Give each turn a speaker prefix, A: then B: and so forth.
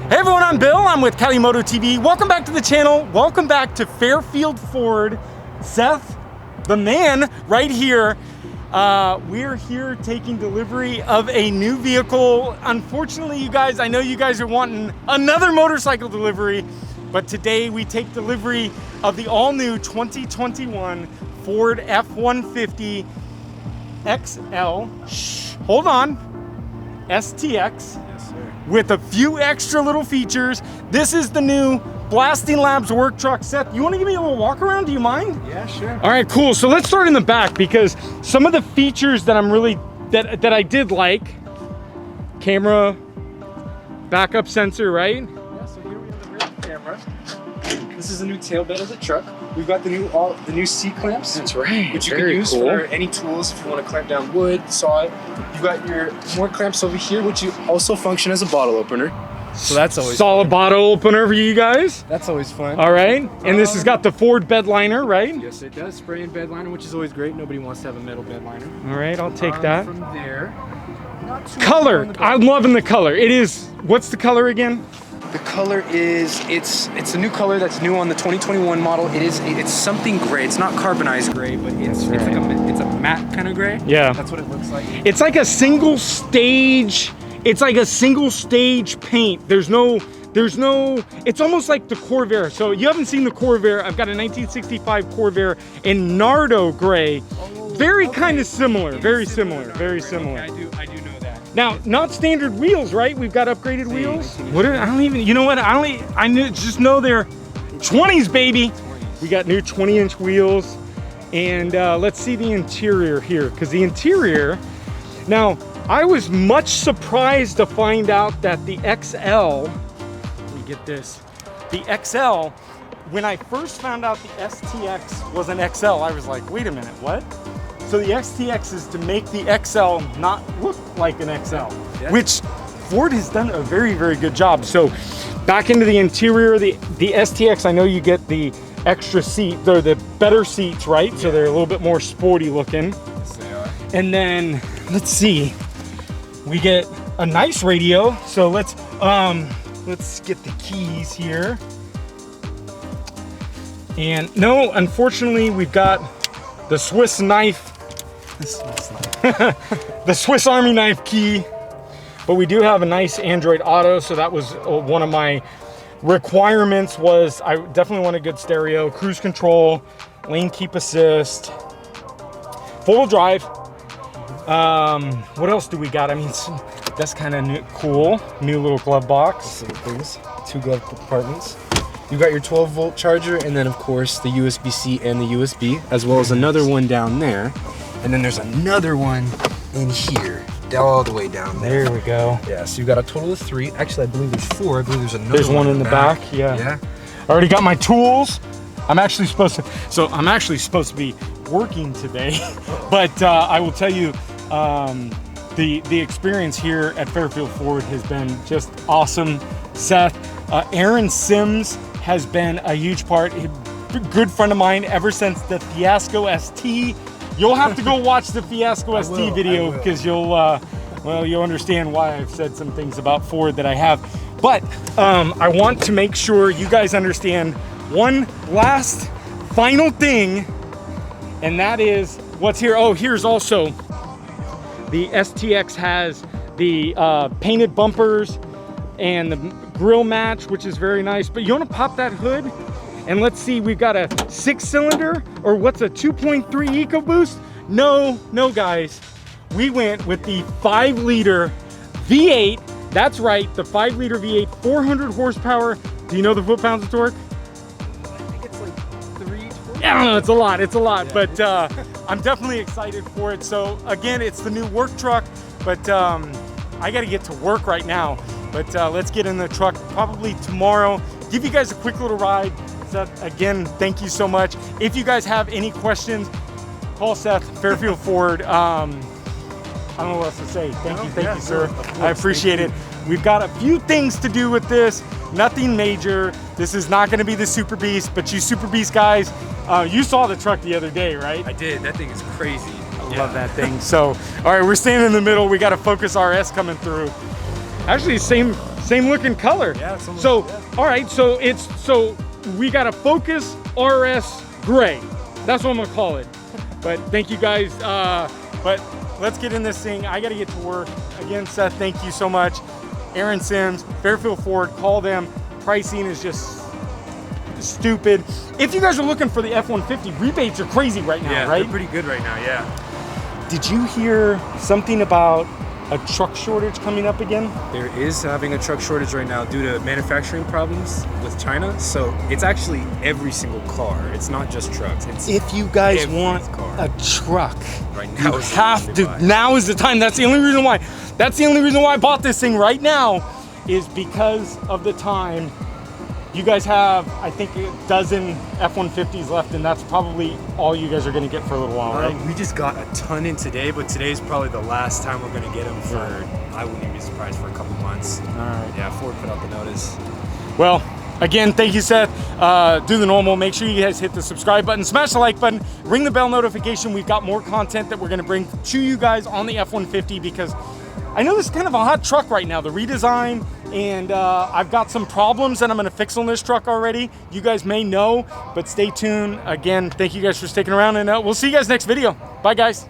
A: Hey everyone, I'm Bill. I'm with Cali Moto TV. Welcome back to the channel. Welcome back to Fairfield Ford. Seth, the man, right here. We're here taking delivery of a new vehicle. Unfortunately, you guys, I know you guys are wanting another motorcycle delivery, but today we take delivery of the all-new 2021 Ford F-150 XL. Hold on. STX. With a few extra little features. This is the new Blasting Labs work truck. Seth, you want to give me a little walk around? Do you mind?
B: Yeah, sure.
A: All right, cool. So let's start in the back because some of the features that I'm really, that I did like, camera, backup sensor, right?
B: Yeah, so here we have the rear camera. This is the new tailbed of the truck. We've got the new C clamps.
A: That's right.
B: Which you can use for any tools if you want to clamp down wood, saw it. You've got your more clamps over here, which you also function as a bottle opener. So that's always
A: solid
B: fun.
A: bottle opener for you guys.
B: That's always fun.
A: All right, and this has got the Ford bed liner, right?
B: Yes, it does. Spray and bed liner, which is always great. Nobody wants to have a metal bed liner.
A: All right, I'll take that.
B: From there, not too
A: color. I'm loving the color. It is. What's the color again?
B: The color is it's a new color that's new on the 2021 model. It's something gray. It's not carbonized gray, but it's like it's a matte kind of gray.
A: Yeah,
B: that's what it looks like.
A: It's like a single stage. It's like a single stage paint. There's no. It's almost like the Corvair. So you haven't seen the Corvair. I've got a 1965 Corvair in Nardo gray. Very kind of similar. Very similar. Very similar.
B: Okay, I do know that.
A: Now, not standard wheels, right? We've got upgraded wheels. What are, I don't even, you know what? Just know they're 20s, baby. We got new 20-inch wheels. And let's see the interior here, because the interior, now, I was much surprised to find out that the XL, let me get this, the XL, when I first found out the STX was an XL, I was like, wait a minute, what? So the STX is to make the XL not look like an XL, which Ford has done a very, very good job. So back into the interior, the STX, I know you get the extra seat, they're the better seats, right? Yeah. So they're a little bit more sporty looking.
B: Yes, they are.
A: And then, let's see, we get a nice radio. So let's get the keys here. And no, unfortunately, we've got the Swiss knife. The Swiss Army knife key, but we do have a nice Android Auto, so that was one of my requirements. Was I definitely want a good stereo, cruise control, lane keep assist, four-wheel drive. What else do we got? I mean, that's kind of cool. New little glove box.
B: Things. 2 glove compartments. You got your 12-volt charger, and then of course the USB-C and the USB, as well as another one down there. And then there's another one in here, all the way down there.
A: There we go.
B: Yeah, so you've got a total of 3. Actually, I believe there's 4. I believe there's another
A: one in the back. Yeah.
B: Yeah.
A: I already got my tools. I'm actually supposed to be working today, but I will tell you, the experience here at Fairfield Ford has been just awesome. Seth, Aaron Sims has been a huge part. A good friend of mine ever since the Fiasco ST. You'll have to go watch the Fiasco ST video because you'll understand why I've said some things about Ford that I have. But I want to make sure you guys understand one last final thing, and that is what's here. Oh, here's also the STX has the painted bumpers and the grill match, which is very nice. But you want to pop that hood? And let's see, we've got a 6-cylinder, or what's a 2.3 EcoBoost? No, guys. We went with the 5-liter V8. That's right, the 5-liter V8, 400 horsepower. Do you know the foot-pounds of torque?
B: I think it's like 320.
A: I don't know, it's a lot, yeah. But I'm definitely excited for it. So again, it's the new work truck, but I gotta get to work right now. But let's get in the truck probably tomorrow. Give you guys a quick little ride. Seth, again, thank you so much. If you guys have any questions, call Seth, Fairfield Ford. I don't know what else to say. Thank you, sir. I appreciate it. We've got a few things to do with this. Nothing major. This is not going to be the Super Beast, but you Super Beast guys, you saw the truck the other day, right?
B: I did. That thing is crazy.
A: I love that thing. So, all right, we're standing in the middle. We got a Focus RS coming through. Actually, same Same looking color.
B: Yeah, it's almost,
A: so,
B: yeah.
A: all right, so we got a Focus RS Gray. That's what I'm gonna call it. But thank you guys. But let's get in this thing. I gotta get to work. Again, Seth, thank you so much. Aaron Sims, Fairfield Ford, call them. Pricing is just stupid. If you guys are looking for the F-150, rebates are crazy right now, right?
B: They're pretty good right now, yeah.
A: Did you hear something about a truck shortage coming up again?
B: There is having a truck shortage right now due to manufacturing problems with China. So it's actually every single car. It's not just trucks. It's
A: If you guys
B: every
A: want
B: car.
A: a truck,
B: Right now
A: you
B: is the
A: have
B: time
A: to.
B: buy.
A: Now is the time. That's the only reason why. That's the only reason why I bought this thing right now, is because of the time. You guys have, I think, a dozen F-150s left, and that's probably all you guys are going to get for a little while, right?
B: We just got a ton in today, but today's probably the last time we're gonna get them for, I wouldn't even be surprised, for a couple months.
A: All right.
B: Yeah, Ford put out the notice.
A: Well, again, thank you, Seth. Do the normal. Make sure you guys hit the subscribe button, smash the like button, ring the bell notification. We've got more content that we're going to bring to you guys on the F-150, because I know this is kind of a hot truck right now, the redesign, and I've got some problems that I'm going to fix on this truck already. You guys may know, but stay tuned. Again, thank you guys for sticking around, and we'll see you guys next video. Bye, guys.